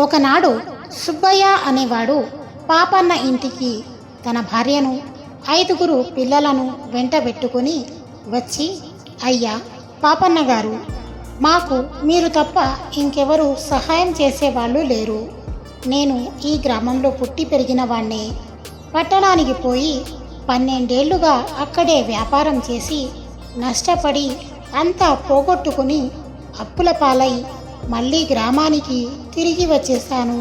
ఒకనాడు సుబ్బయ్య అనేవాడు పాపన్న ఇంటికి తన భార్యను 5 పిల్లలను వెంటబెట్టుకుని వచ్చి, అయ్యా పాపన్న గారు, మాకు మీరు తప్ప ఇంకెవరు సహాయం చేసేవాళ్ళు లేరు. నేను ఈ గ్రామంలో పుట్టి పెరిగిన వాణ్ణే. పట్టణానికి పోయి 12 ఏళ్లుగా అక్కడే వ్యాపారం చేసి నష్టపడి అంతా పోగొట్టుకుని అప్పుల పాలై మళ్ళీ గ్రామానికి తిరిగి వచ్చేసాను.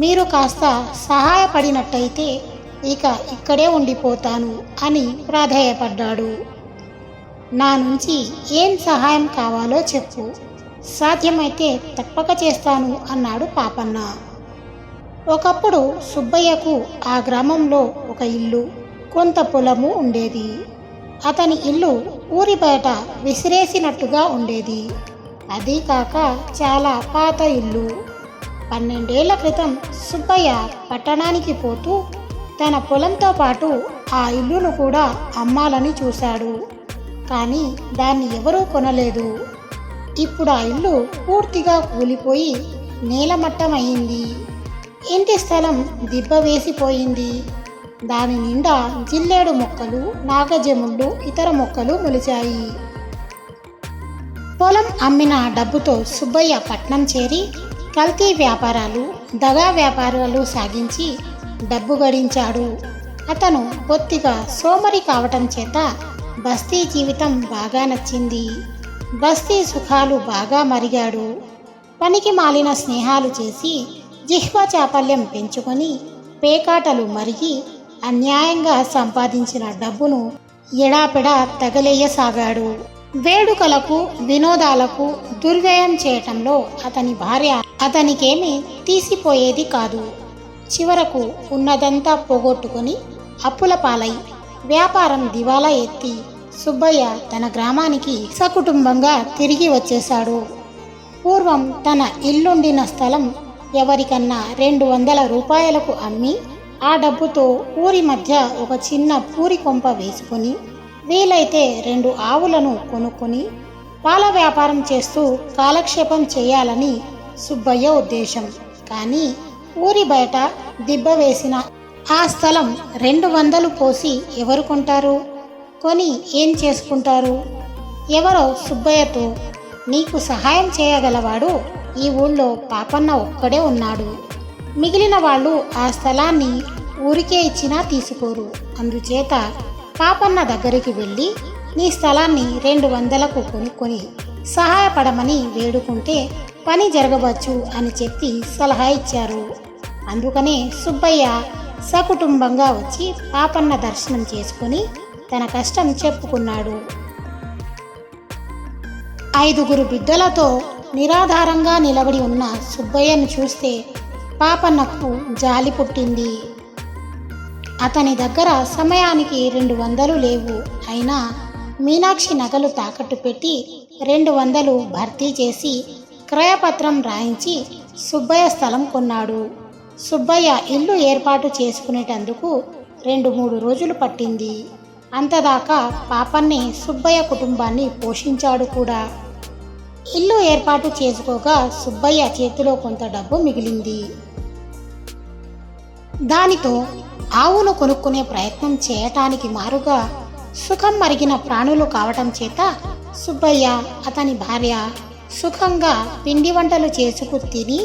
మీరు కాస్త సహాయపడినట్టయితే ఇక ఇక్కడే ఉండిపోతాను అని ప్రాధేయపడ్డాడు. నా నుంచి ఏం సహాయం కావాలో చెప్పు, సాధ్యమైతే తప్పక చేస్తాను అన్నాడు పాపన్న. ఒకప్పుడు సుబ్బయ్యకు ఆ గ్రామంలో ఒక ఇల్లు, కొంత పొలము ఉండేది. అతని ఇల్లు ఊరి బయట విసిరేసినట్టుగా ఉండేది. అదీ కాక చాలా పాత ఇల్లు. 12 ఏళ్ల క్రితం సుబ్బయ్య పట్టణానికి పోతూ తన పొలంతో పాటు ఆ ఇల్లును కూడా అమ్మాలని చూశాడు. కానీ దాన్ని ఎవరూ కొనలేదు. ఇప్పుడు ఆ ఇల్లు పూర్తిగా కూలిపోయి నేలమట్టమయ్యింది. ఇంటి స్థలం దిబ్బ వేసిపోయింది. దాని నిండా జిల్లేడు మొక్కలు, నాగజెముళ్ళు, ఇతర మొక్కలు మొలిచాయి. పొలం అమ్మిన డబ్బుతో సుబ్బయ్య పట్నం చేరి కల్తీ వ్యాపారాలు, దగా వ్యాపారాలు సాగించి డబ్బు గడించాడు. అతను బొత్తిగా సోమరి కావటం చేత బస్తీ జీవితం బాగా నచ్చింది. బస్తీ సుఖాలు బాగా మరిగాడు. పనికి మాలిన స్నేహాలు చేసి జిహ్వ చాపల్యం పెంచుకొని పేకాటలు మరిగి అన్యాయంగా సంపాదించిన డబ్బును ఎడాపెడా తగలేయసాగాడు. వేడుకలకు, వినోదాలకు దుర్వ్యయం చేయటంలో అతని భార్య అతనికేమీ తీసిపోయేది కాదు. చివరకు ఉన్నదంతా పోగొట్టుకొని అప్పుల పాలై వ్యాపారం దివాలా ఎత్తి సుబ్బయ్య తన గ్రామానికి సకుటుంబంగా తిరిగి వచ్చేశాడు. పూర్వం తన ఇల్లుండిన స్థలం ఎవరికన్నా 200 రూపాయలకు అమ్మి ఆ డబ్బుతో ఊరి మధ్య ఒక చిన్న పూరి కొంప వేసుకొని వీలైతే 2 ఆవులను కొనుక్కొని పాల వ్యాపారం చేస్తూ కాలక్షేపం చేయాలని సుబ్బయ్య ఉద్దేశం. కానీ ఊరి బయట దిబ్బ వేసిన ఆ స్థలం 200 పోసి ఎవరు కొంటారు? కొని ఏం చేసుకుంటారు? ఎవరో సుబ్బయ్యతో, నీకు సహాయం చేయగలవాడు ఈ ఊళ్ళో పాపన్న ఒక్కడే ఉన్నాడు. మిగిలిన వాళ్ళు ఆ స్థలాన్ని ఊరికే ఇచ్చినా తీసుకోరు. అందుచేత పాపన్న దగ్గరికి వెళ్ళి నీ స్థలాన్ని 200కు కొనుక్కొని సహాయపడమని వేడుకుంటే పని జరగవచ్చు అని చెప్పి సలహా ఇచ్చారు. అందుకనే సుబ్బయ్య సకుటుంబంగా వచ్చి పాపన్న దర్శనం చేసుకుని తన కష్టం చెప్పుకున్నాడు. 5 బిడ్డలతో నిరాధారంగా నిలబడి ఉన్న సుబ్బయ్యను చూస్తే పాపన్నకు జాలి పుట్టింది. అతని దగ్గర సమయానికి 200 లేవు. అయినా మీనాక్షి నగలు తాకట్టు పెట్టి 200 భర్తీ చేసి క్రయపత్రం రాయించి సుబ్బయ్య స్థలం కొన్నాడు. సుబ్బయ్య ఇల్లు ఏర్పాటు చేసుకునేటందుకు 2-3 రోజులు పట్టింది. అంతదాకా పాపన్నే సుబ్బయ్య కుటుంబాన్ని పోషించాడు కూడా. ఇల్లు ఏర్పాటు చేసుకోగా సుబ్బయ్య చేతిలో కొంత డబ్బు మిగిలింది. దానితో ఆవును కొనుక్కునే ప్రయత్నం చేయటానికి మారుగా సుఖం మరిగిన ప్రాణులు కావటం చేత సుబ్బయ్య, అతని భార్య సుఖంగా పిండి వంటలు చేసుకు తిని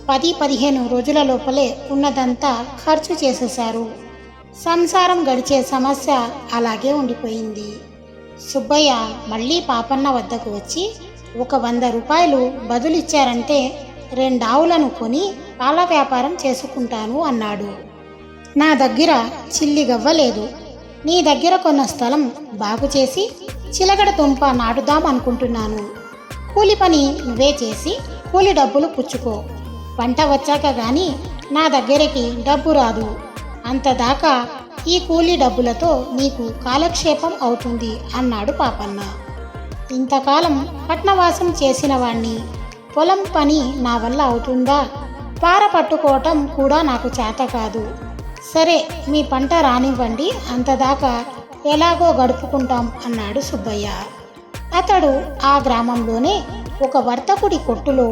10-15 రోజుల లోపలే ఉన్నదంతా ఖర్చు చేసేశారు. సంసారం గడిచే సమస్య అలాగే ఉండిపోయింది. సుబ్బయ్య మళ్ళీ పాపన్న వద్దకు వచ్చి ఒక 100 రూపాయలు బదులిచ్చారంటే 2 ఆవులను కొని పాల వ్యాపారం చేసుకుంటాను అన్నాడు. నా దగ్గర చిల్లిగవ్వలేదు. నీ దగ్గర కొన్న స్థలం బాగు చేసి చిలకడ తుంప నాటుదాం అనుకుంటున్నాను. కూలి పని నువ్వే చేసి కూలి డబ్బులు పుచ్చుకో. పంట వచ్చాక గాని నా దగ్గరికి డబ్బు రాదు. అంతదాకా ఈ కూలి డబ్బులతో నీకు కాలక్షేపం అవుతుంది అన్నాడు పాపన్న. ఇంతకాలం పట్నవాసం చేసిన వాణ్ణి, పొలం పని నా వల్ల అవుతుందా? పార పట్టుకోవటం కూడా నాకు చేత కాదు. సరే, మీ పంట రానివ్వండి, అంతదాకా ఎలాగో గడుపుకుంటాం అన్నాడు సుబ్బయ్య. అతడు ఆ గ్రామంలోనే ఒక వర్తకుడి కొట్టులో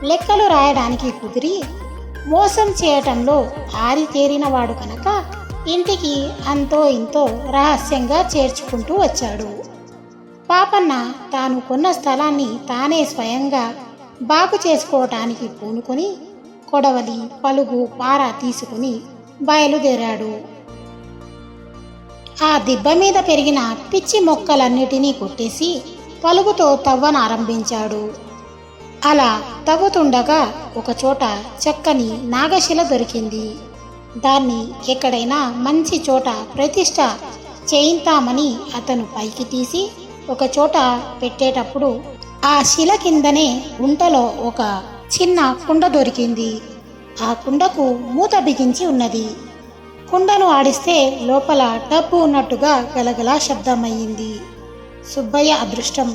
లెక్కలు రాయడానికి కుదిరి మోసం చేయటంలో ఆరితేరినవాడు కనుక ఇంటికి అంతో ఇంతో రహస్యంగా చేర్చుకుంటూ వచ్చాడు. పాపన్న తాను కొన్న స్థలాన్ని తానే స్వయంగా బాగు చేసుకోవటానికి పూనుకొని కొడవలి, పలుగు, పార తీసుకుని బయలుదేరాడు. ఆ దిబ్బ మీద పెరిగిన పిచ్చి మొక్కలన్నిటినీ కొట్టేసి పలుగుతో తవ్వనారంభించాడు. అలా తవ్వుతుండగా ఒకచోట చక్కని నాగశిల దొరికింది. దాన్ని ఎక్కడైనా మంచి చోట ప్రతిష్ఠ చేయిద్దామని అతను పైకి తీసి ఒకచోట పెట్టేటప్పుడు ఆ శిల కిందనే గుంటలో ఒక చిన్న కుండ దొరికింది. ఆ కుండకు మూత బిగించి ఉన్నది. కుండను ఆడిస్తే లోపల డబ్బు ఉన్నట్టుగా గలగలా శబ్దమయ్యింది. సుబ్బయ్య అదృష్టం,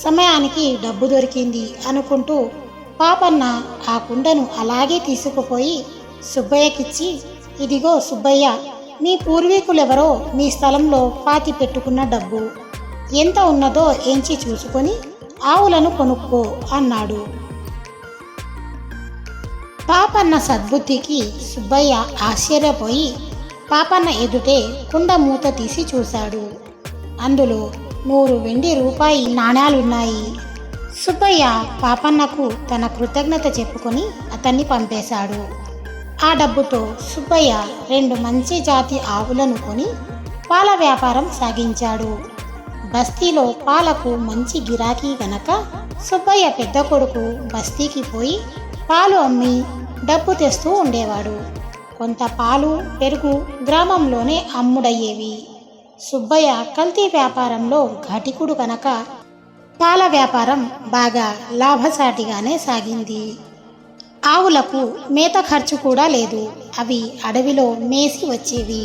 సమయానికి డబ్బు దొరికింది అనుకుంటూ పాపన్న ఆ కుండను అలాగే తీసుకుపోయి సుబ్బయ్యకిచ్చి, ఇదిగో సుబ్బయ్య, మీ పూర్వీకులెవరో మీ స్థలంలో పాతి పెట్టుకున్న డబ్బు, ఎంత ఉన్నదో ఎంచి చూసుకొని ఆవులను కొనుక్కో అన్నాడు. పాపన్న సద్బుద్ధికి సుబ్బయ్య ఆశ్చర్యపోయి పాపన్న ఎదుటే కుండ మూత తీసి చూశాడు. అందులో 100 వెండి రూపాయి నాణ్యాలున్నాయి. సుబ్బయ్య పాపన్నకు తన కృతజ్ఞత చెప్పుకొని అతన్ని పంపేశాడు. ఆ డబ్బుతో సుబ్బయ్య 2 మంచి జాతి ఆవులను కొని పాల వ్యాపారం సాగించాడు. బస్తీలో పాలకు మంచి గిరాకీ గనక సుబ్బయ్య పెద్ద కొడుకు బస్తీకి పోయి పాలు అమ్మి డబ్బు తెస్తూ ఉండేవాడు. కొంత పాలు, పెరుగు గ్రామంలోనే అమ్ముడయ్యేవి. సుబ్బయ్య కల్తీ వ్యాపారంలో ఘటికుడు కనుక పాల వ్యాపారం బాగా లాభసాటిగానే సాగింది. ఆవులకు మేత ఖర్చు కూడా లేదు. అవి అడవిలో మేసి వచ్చేవి.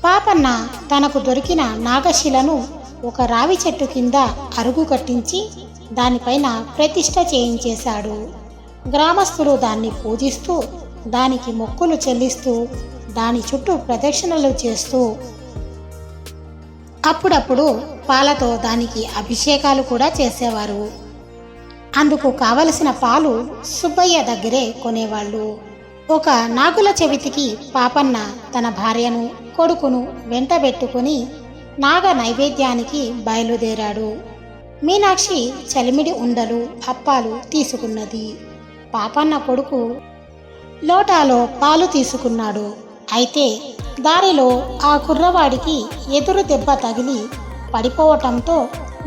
పాపన్న తనకు దొరికిన నాగశిలను ఒక రావి చెట్టు కింద అరుగు కట్టించి దానిపైన ప్రతిష్ఠ చేయించేశాడు. గ్రామస్తులు దాన్ని పూజిస్తూ దానికి మొక్కులు చెల్లిస్తూ దాని చుట్టూ ప్రదక్షిణలు చేస్తూ అప్పుడప్పుడు పాలతో దానికి అభిషేకాలు కూడా చేసేవారు. అందుకు కావలసిన పాలు సుబ్బయ్య దగ్గరే కొనేవాళ్ళు. ఒక నాగుల చవితికి పాపన్న తన భార్యను, కొడుకును వెంటబెట్టుకుని నాగ నైవేద్యానికి బయలుదేరాడు. మీనాక్షి చలిమిడి ఉండలు, అప్పాలు తీసుకున్నది. పాపన్న కొడుకు లోటాలో పాలు తీసుకున్నాడు. అయితే దారిలో ఆ కుర్రవాడికి ఎదురు దెబ్బ తగిలి పడిపోవటంతో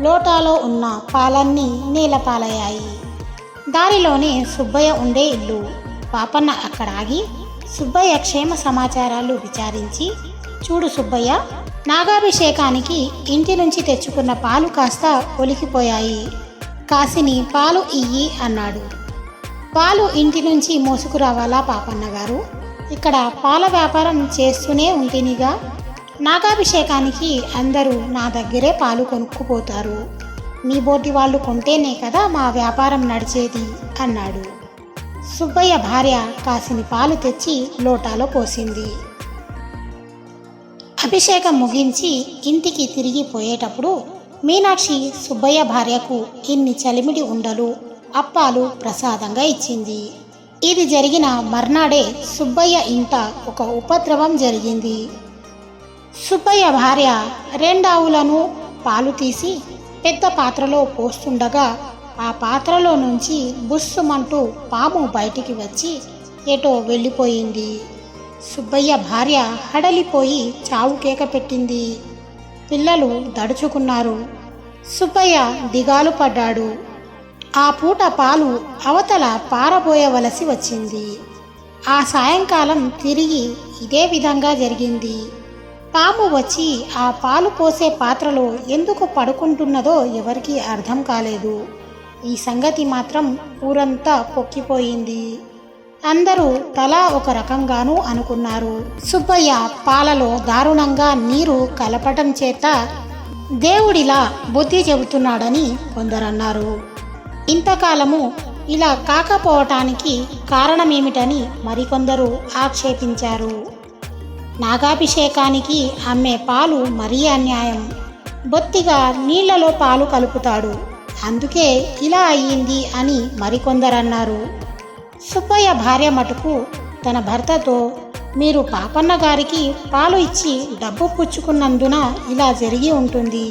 లోటాలో ఉన్న పాలన్నీ నీలపాలయ్యాయి. దారిలోనే సుబ్బయ్య ఉండే ఇల్లు. పాపన్న అక్కడ ఆగి సుబ్బయ్య క్షేమ సమాచారాలు విచారించి, చూడు సుబ్బయ్య, నాగాభిషేకానికి ఇంటి నుంచి తెచ్చుకున్న పాలు కాస్త ఒలికిపోయాయి, కాసిని పాలు ఇయ్యి అన్నాడు. పాలు ఇంటి నుంచి మోసుకురావాలా పాపన్న గారు? ఇక్కడ పాల వ్యాపారం చేస్తూనే ఉంటేనిగా. నాగాభిషేకానికి అందరూ నా దగ్గరే పాలు కొనుక్కుపోతారు. మీ బోటి వాళ్ళు కొంటేనే కదా మా వ్యాపారం నడిచేది అన్నాడు. సుబ్బయ్య భార్య కాసిని పాలు తెచ్చి లోటాలో పోసింది. అభిషేకం ముగించి ఇంటికి తిరిగి పోయేటప్పుడు మీనాక్షి సుబ్బయ్య భార్యకు ఇన్ని చలిమిడి ఉండలు, అప్పాలు ప్రసాదంగా ఇచ్చింది. ఇది జరిగిన మర్నాడే సుబ్బయ్య ఇంట ఒక ఉపద్రవం జరిగింది. సుబ్బయ్య భార్య 2 ఆవులను పాలు తీసి పెద్ద పాత్రలో పోస్తుండగా ఆ పాత్రలో నుంచి బుస్సుమంటూ పాము బయటికి వచ్చి ఎటో వెళ్ళిపోయింది. సుబ్బయ్య భార్య హడలిపోయి చావు కేక పెట్టింది. పిల్లలు దడుచుకున్నారు. సుబ్బయ్య దిగాలు పడ్డాడు. ఆ పూట పాలు అవతల పారబోయవలసి వచ్చింది. ఆ సాయంకాలం తిరిగి ఇదే విధంగా జరిగింది. పాము వచ్చి ఆ పాలు పోసే పాత్రలో ఎందుకు పడుకుంటున్నదో ఎవరికీ అర్థం కాలేదు. ఈ సంగతి మాత్రం ఊరంతా పొక్కిపోయింది. అందరూ తలా ఒక రకంగానూ అనుకున్నారు. సుబ్బయ్య పాలలో దారుణంగా నీరు కలపటం చేత దేవుడిలా బుద్ధి చెబుతున్నాడని కొందరన్నారు. ఇంతకాలము ఇలా కాకపోవటానికి కారణమేమిటని మరికొందరు ఆక్షేపించారు. నాగాభిషేకానికి అమ్మే పాలు మరీ అన్యాయం. బొత్తిగా నీళ్లలో పాలు కలుపుతాడు. అందుకే ఇలా అయ్యింది అని మరికొందరన్నారు. సుబ్బయ్య భార్య మటుకు తన భర్తతో, మీరు పాపన్న గారికి పాలు ఇచ్చి డబ్బు పుచ్చుకున్నందున ఇలా జరిగి ఉంటుంది,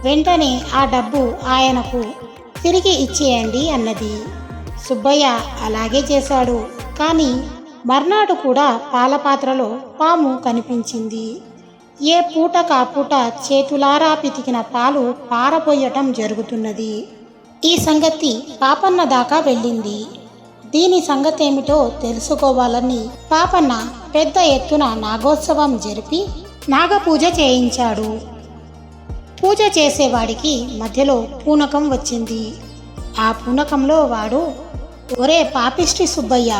వెంటనే ఆ డబ్బు ఆయనకు తిరిగి ఇచ్చేయండి అన్నది. సుబ్బయ్య అలాగే చేశాడు. కానీ మర్నాడు కూడా పాల పాత్రలో పాము కనిపించింది. ఏ పూట కాపూట చేతులారా పితికిన పాలు పారపోయటం జరుగుతున్నది. ఈ సంగతి పాపన్న దాకా వెళ్ళింది. దీని సంగతేమిటో తెలుసుకోవాలని పాపన్న పెద్ద ఎత్తున నాగోత్సవం జరిపి నాగపూజ చేయించాడు. పూజ చేసేవాడికి మధ్యలో పూనకం వచ్చింది. ఆ పూనకంలో వాడు, ఒరే పాపిష్టి సుబ్బయ్య,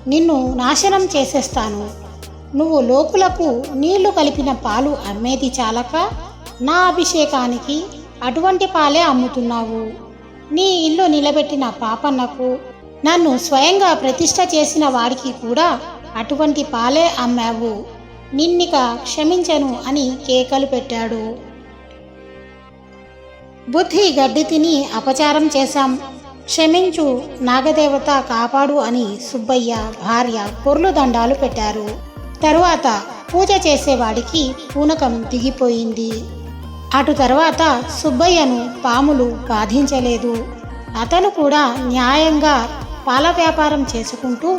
నిన్ను నాశనం చేసేస్తాను. నువ్వు లోకులకు నీళ్లు కలిపిన పాలు అమ్మేది చాలక నా అభిషేకానికి అటువంటి పాలే అమ్ముతున్నావు. నీ ఇల్లు నిలబెట్టిన పాపన్నకు, నన్ను స్వయంగా ప్రతిష్ఠ చేసిన వాడికి కూడా అటువంటి పాలే అమ్మావు. నిన్నిక క్షమించను అని కేకలు పెట్టాడు. బుద్ధి గడ్డి తిని అపచారం చేశాం, క్షమించు నాగదేవత కాపాడు అని సుబ్బయ్య భార్య పొర్లు దండాలు పెట్టారు. తరువాత పూజ చేసేవాడికి పూనకం దిగిపోయింది. అటు తర్వాత సుబ్బయ్యను పాములు బాధించలేదు. అతను కూడా న్యాయంగా పాల వ్యాపారం చేసుకుంటూ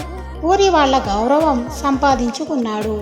ఊరి వాళ్ళ గౌరవం సంపాదించుకున్నాడు.